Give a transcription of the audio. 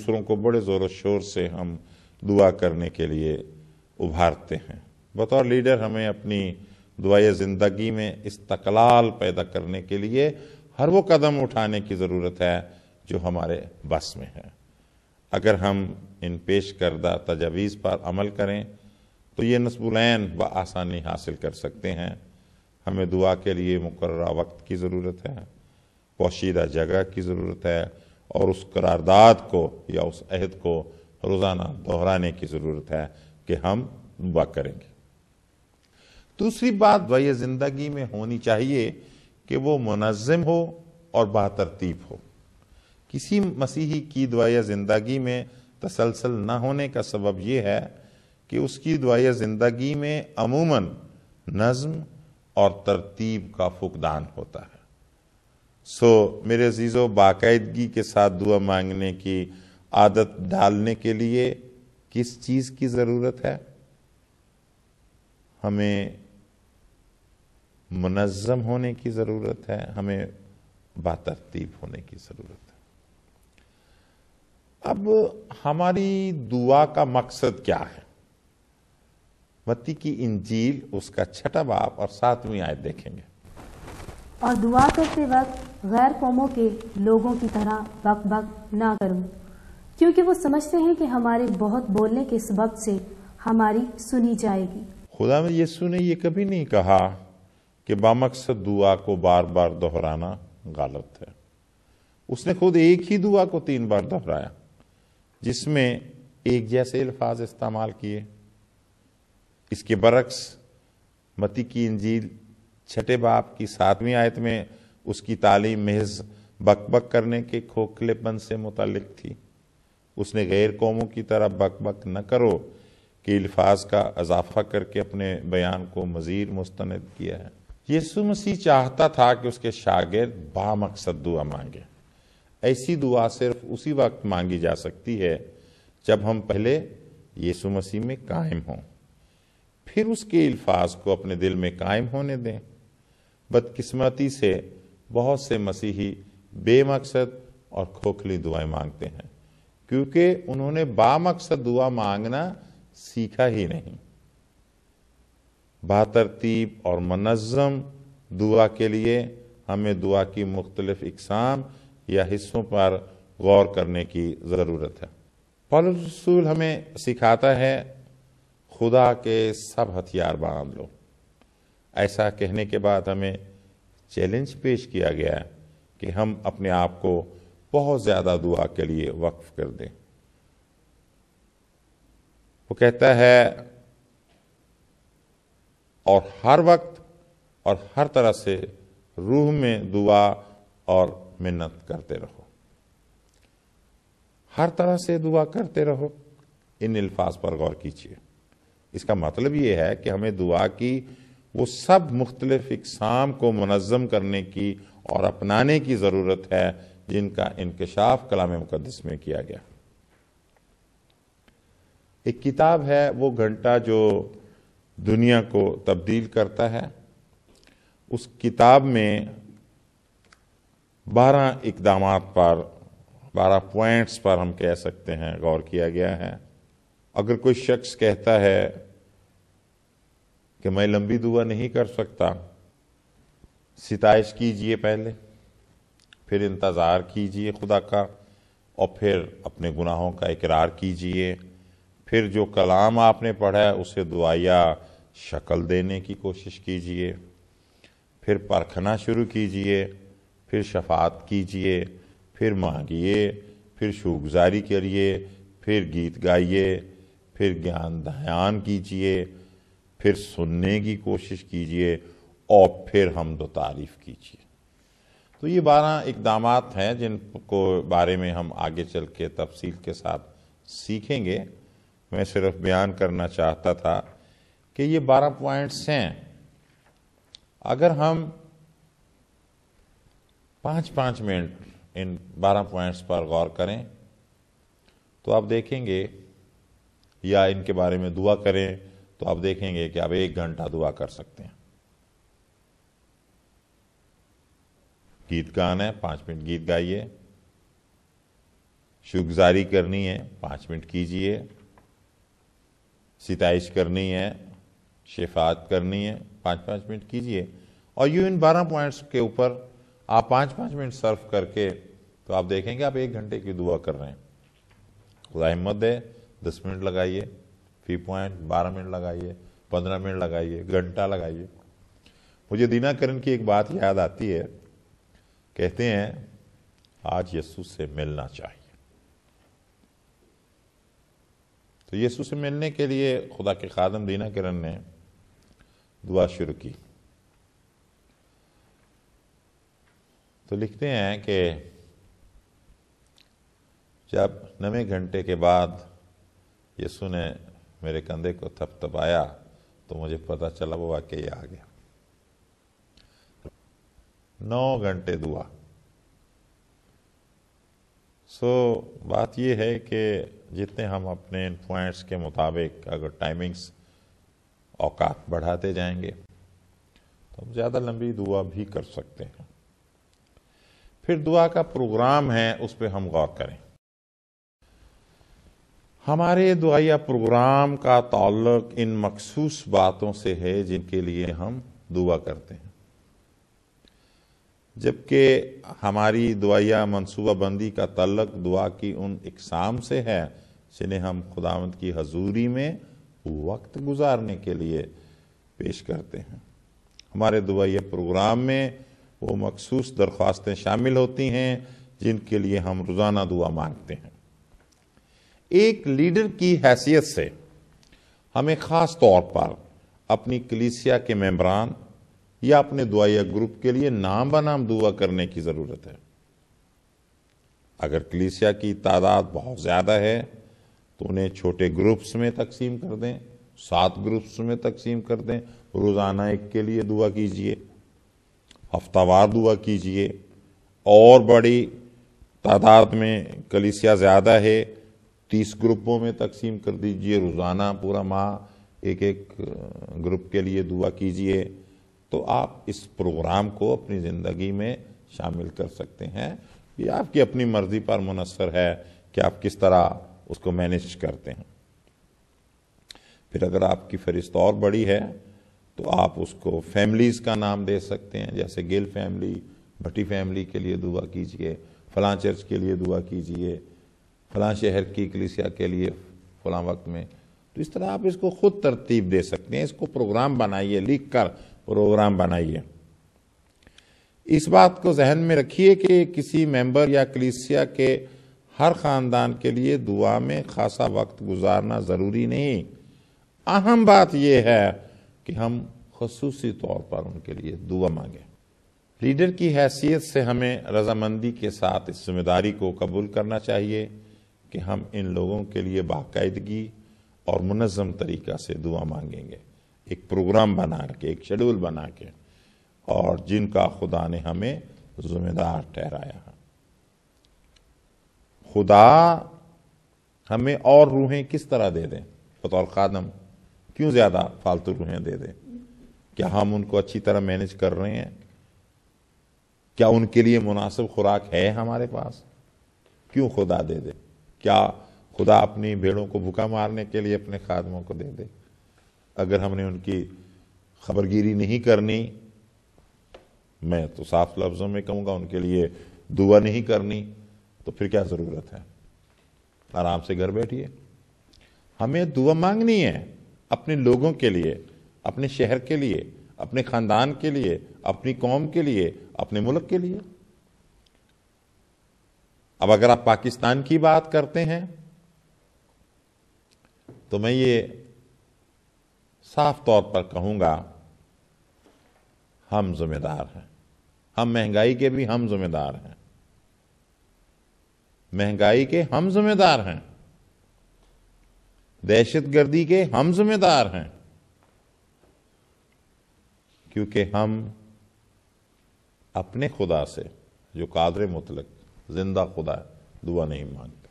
دوسروں کو بڑے زور و شور سے ہم دعا کرنے کے لیے ابھارتے ہیں۔ بطور لیڈر ہمیں اپنی دعائے زندگی میں استقلال پیدا کرنے کے لیے ہر وہ قدم اٹھانے کی ضرورت ہے جو ہمارے بس میں ہے۔ اگر ہم ان پیش کردہ تجاویز پر عمل کریں تو یہ نصب العین بآسانی حاصل کر سکتے ہیں۔ ہمیں دعا کے لیے مقررہ وقت کی ضرورت ہے، پوشیدہ جگہ کی ضرورت ہے، اور اس قرارداد کو یا اس عہد کو روزانہ دہرانے کی ضرورت ہے کہ ہم دعا کریں گے۔ دوسری بات دعائے زندگی میں ہونی چاہیے کہ وہ منظم ہو اور باترتیب ہو۔ کسی مسیحی کی دعائے زندگی میں تسلسل نہ ہونے کا سبب یہ ہے کہ اس کی دعائے زندگی میں عموماً نظم اور ترتیب کا فقدان ہوتا ہے۔ میرے عزیزو، باقاعدگی کے ساتھ دعا مانگنے کی عادت ڈالنے کے لیے کس چیز کی ضرورت ہے؟ ہمیں منظم ہونے کی ضرورت ہے، ہمیں باترتیب ہونے کی ضرورت ہے۔ اب ہماری دعا کا مقصد کیا ہے؟ متی کی انجیل اس کا 6واں باب اور 7ویں آیت دیکھیں گے۔ اور دعا کرتے وقت غیر قوموں کے لوگوں کی طرح بک بک نہ کروں، کیونکہ وہ سمجھتے ہیں کہ ہمارے بہت بولنے کے سبب سے ہماری سنی جائے گی۔ خدا میں یسوع نے یہ کبھی نہیں کہا کہ بامقصد دعا کو بار بار دہرانا غلط ہے۔ اس نے خود ایک ہی دعا کو 3 بار دہرایا، جس میں ایک جیسے الفاظ استعمال کیے۔ اس کے برعکس متی کی انجیل 6 باب کی 7ویں آیت میں اس کی تعلیم محض بک بک کرنے کے کھوکھلے پن سے متعلق تھی۔ اس نے غیر قوموں کی طرح بک بک نہ کرو کہ الفاظ کا اضافہ کر کے اپنے بیان کو مزید مستند کیا ہے۔ یسوع مسیح چاہتا تھا کہ اس کے شاگرد بامقصد دعا مانگے۔ ایسی دعا صرف اسی وقت مانگی جا سکتی ہے جب ہم پہلے یسوع مسیح میں قائم ہوں، پھر اس کے الفاظ کو اپنے دل میں قائم ہونے دیں۔ بدقسمتی سے بہت سے مسیحی بے مقصد اور کھوکھلی دعائیں مانگتے ہیں، کیونکہ انہوں نے بامقصد دعا مانگنا سیکھا ہی نہیں۔ باترتیب اور منظم دعا کے لیے ہمیں دعا کی مختلف اقسام یا حصوں پر غور کرنے کی ضرورت ہے۔ پولس رسول ہمیں سکھاتا ہے، خدا کے سب ہتھیار باندھ لو۔ ایسا کہنے کے بعد ہمیں چیلنج پیش کیا گیا ہے کہ ہم اپنے آپ کو بہت زیادہ دعا کے لیے وقف کر دیں۔ وہ کہتا ہے، اور ہر وقت اور ہر طرح سے روح میں دعا اور منت کرتے رہو۔ ہر طرح سے دعا کرتے رہو، ان الفاظ پر غور کیجیے۔ اس کا مطلب یہ ہے کہ ہمیں دعا کی وہ سب مختلف اقسام کو منظم کرنے کی اور اپنانے کی ضرورت ہے جن کا انکشاف کلام مقدس میں کیا گیا۔ ایک کتاب ہے وہ گھنٹہ جو دنیا کو تبدیل کرتا ہے۔ اس کتاب میں 12 اقدامات پر 12 پوائنٹس پر ہم کہہ سکتے ہیں غور کیا گیا ہے۔ اگر کوئی شخص کہتا ہے کہ میں لمبی دعا نہیں کر سکتا، ستائش کیجئے پہلے، پھر انتظار کیجئے خدا کا، اور پھر اپنے گناہوں کا اقرار کیجئے، پھر جو کلام آپ نے پڑھا ہے اسے دعائیا شکل دینے کی کوشش کیجئے، پھر پرکھنا شروع کیجئے، پھر شفاعت کیجئے، پھر مانگیے، پھر شکرگزاری کریے، پھر گیت گائیے، پھر گیان دہیان کیجئے، پھر سننے کی کوشش کیجئے، اور پھر حمد و تعریف کیجئے۔ تو یہ 12 اقدامات ہیں جن کو بارے میں ہم آگے چل کے تفصیل کے ساتھ سیکھیں گے۔ میں صرف بیان کرنا چاہتا تھا کہ یہ 12 پوائنٹس ہیں۔ اگر ہم 5 منٹ ان 12 پوائنٹس پر غور کریں تو آپ دیکھیں گے، یا ان کے بارے میں دعا کریں تو آپ دیکھیں گے کہ آپ 1 گھنٹہ دعا کر سکتے ہیں۔ گیت گانا ہے، 5 منٹ گیت گائیے، شکرگزاری کرنی ہے 5 منٹ کیجئے، ستائش کرنی ہے، شفاعت کرنی ہے 5 منٹ کیجئے، اور یوں ان 12 پوائنٹس کے اوپر آپ 5 منٹ صرف کر کے تو آپ دیکھیں گے آپ 1 گھنٹے کی دعا کر رہے ہیں۔ خدا ہمت دے، 10 منٹ لگائیے فی پوائنٹ، 12 منٹ لگائیے، 15 منٹ لگائیے، گھنٹہ لگائیے۔ مجھے دینا کرن کی ایک بات یاد آتی ہے، کہتے ہیں آج یسوع سے ملنا چاہیے۔ تو یسوع سے ملنے کے لیے خدا کے خادم دینا کرن نے دعا شروع کی، تو لکھتے ہیں کہ جب 9 گھنٹے کے بعد یسوع نے میرے کندھے کو تھپتھپایا تو مجھے پتا چلا وہ واقعی آ گیا۔ 9 گھنٹے دعا۔ بات یہ ہے کہ جتنے ہم اپنے ان پوائنٹس کے مطابق اگر ٹائمنگز اوقات بڑھاتے جائیں گے تو ہم زیادہ لمبی دعا بھی کر سکتے ہیں۔ پھر دعا کا پروگرام ہے، اس پہ ہم غور کریں۔ ہمارے دعائیہ پروگرام کا تعلق ان مخصوص باتوں سے ہے جن کے لیے ہم دعا کرتے ہیں، جبکہ ہماری دعائیہ منصوبہ بندی کا تعلق دعا کی ان اقسام سے ہے جنہیں ہم خداوند کی حضوری میں وقت گزارنے کے لیے پیش کرتے ہیں۔ ہمارے دعائیہ پروگرام میں وہ مخصوص درخواستیں شامل ہوتی ہیں جن کے لیے ہم روزانہ دعا مانگتے ہیں۔ ایک لیڈر کی حیثیت سے ہمیں خاص طور پر اپنی کلیسیا کے ممبران یا اپنے دعائیہ گروپ کے لیے نام بنام دعا کرنے کی ضرورت ہے۔ اگر کلیسیا کی تعداد بہت زیادہ ہے تو انہیں چھوٹے گروپس میں تقسیم کر دیں، 7 گروپس میں تقسیم کر دیں، روزانہ ایک کے لیے دعا کیجئے، ہفتہ وار دعا کیجئے۔ اور بڑی تعداد میں کلیسیا زیادہ ہے، 30 گروپوں میں تقسیم کر دیجئے، روزانہ پورا ماہ ایک گروپ کے لیے دعا کیجئے۔ تو آپ اس پروگرام کو اپنی زندگی میں شامل کر سکتے ہیں۔ یہ آپ کی اپنی مرضی پر منحصر ہے کہ آپ کس طرح اس کو مینیج کرتے ہیں۔ پھر اگر آپ کی فہرست اور بڑی ہے تو آپ اس کو فیملیز کا نام دے سکتے ہیں، جیسے گل فیملی، بھٹی فیملی کے لیے دعا کیجئے، فلاں چرچ کے لیے دعا کیجئے، فلاں شہر کی کلیسیا کے لیے فلاں وقت میں۔ تو اس طرح آپ اس کو خود ترتیب دے سکتے ہیں۔ اس کو پروگرام بنائیے، لکھ کر پروگرام بنائیے۔ اس بات کو ذہن میں رکھیے کہ کسی ممبر یا کلیسیا کے ہر خاندان کے لیے دعا میں خاصا وقت گزارنا ضروری نہیں۔ اہم بات یہ ہے کہ ہم خصوصی طور پر ان کے لیے دعا مانگیں۔ لیڈر کی حیثیت سے ہمیں رضامندی کے ساتھ اس ذمہ داری کو قبول کرنا چاہیے کہ ہم ان لوگوں کے لیے باقاعدگی اور منظم طریقہ سے دعا مانگیں گے، ایک پروگرام بنا کے، ایک شیڈول بنا کے، اور جن کا خدا نے ہمیں ذمہ دار ٹھہرایا ہے۔ خدا ہمیں اور روحیں کس طرح دے دیں؟ بطور خادم کیوں زیادہ فالتو روحیں دے دیں؟ کیا ہم ان کو اچھی طرح مینج کر رہے ہیں؟ کیا ان کے لیے مناسب خوراک ہے ہمارے پاس؟ کیوں خدا دے دے؟ کیا خدا اپنی بھیڑوں کو بھوکا مارنے کے لیے اپنے خادموں کو دے دے؟ اگر ہم نے ان کی خبرگیری نہیں کرنی، میں تو صاف لفظوں میں کہوں گا ان کے لیے دعا نہیں کرنی، تو پھر کیا ضرورت ہے؟ آرام سے گھر بیٹھیے۔ ہمیں دعا مانگنی ہے اپنے لوگوں کے لیے، اپنے شہر کے لیے، اپنے خاندان کے لیے، اپنی قوم کے لیے، اپنے ملک کے لیے۔ اب اگر آپ پاکستان کی بات کرتے ہیں تو میں یہ صاف طور پر کہوں گا، ہم ذمہ دار ہیں۔ ہم مہنگائی کے بھی ہم ذمہ دار ہیں، مہنگائی کے ہم ذمہ دار ہیں، دہشت گردی کے ہم ذمہ دار ہیں، کیونکہ ہم اپنے خدا سے جو قادر مطلق زندہ خدا ہے دعا نہیں مانگتے۔